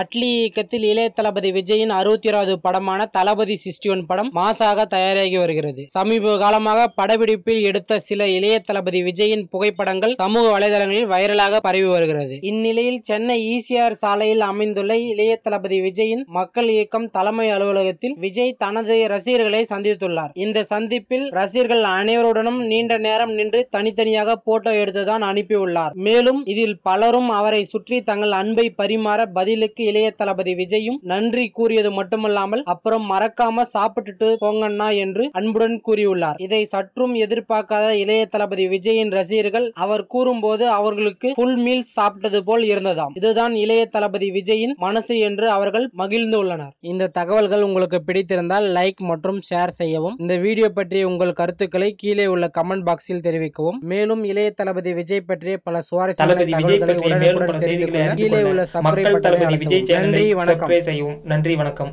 அட்லி இயக்கத்தில் இளைய தளபதி விஜயின் 61வது படமான தளபதி 61 படம் மாசாக தயாராகி வருகிறது. சமீப காலமாக படப்பிடிப்பில் எடுத்த சில இளைய தளபதி விஜயின் புகைப்படங்கள் சமூக வலைதளங்களில் வைரலாக பரவி வருகிறது. இந்நிலையில் சென்னை ECR சாலையில் அமைந்துள்ள இளைய தளபதி விஜயின் மக்கள் இயக்கம் தலைமை அலுவலகத்தில் விஜய் தனது ரசிகர்களை சந்தித்துள்ளார். இந்த சந்திப்பில் ரசிகர்கள் அனைவருடனும் நீண்ட நேரம் நின்று தனித்தனியாக போட்டோ எடுத்துதான் அனுப்பியுள்ளார். மேலும் இதில் பலரும் அவரை சுற்றி தங்கள் அன்பை பரிமாற பதிலுக்கு இளைய தளபதி விஜயும் நன்றி கூறியது மட்டுமல்லாமல் அப்புறம் மறக்காம சாப்பிட்டுட்டு போங்கண்ணா என்று அன்புடன் கூறியுள்ளார். இதை சற்றும் எதிர்பார்க்காத இளைய தளபதி விஜயின் ரசிகர்கள் அவர் கூறும்போது அவர்களுக்கு ஃபுல் மீல் சாப்பிட்டது போல் இருந்ததாம். இதுதான் இளைய தளபதி விஜயின் மனசு என்று அவர்கள் மகிழ்ந்துள்ளனர். இந்த தகவல்கள் உங்களுக்கு பிடித்திருந்தால் லைக் மற்றும் ஷேர் செய்யவும். இந்த வீடியோ பற்றிய உங்கள் கருத்துக்களை கீழே உள்ள கமெண்ட் பாக்ஸில் தெரிவிக்கவும். மேலும் இளைய தளபதி விஜய் பற்றிய பல சுவாரஸ்யமான தகவல்களை உடனுக்குடன் தெரிந்து கொள்ள கீழே உள்ள சப்ஸ்கிரைப் பட்டனை அழுத்தவும். நன்றி, வணக்கம். நன்றி, வணக்கம்.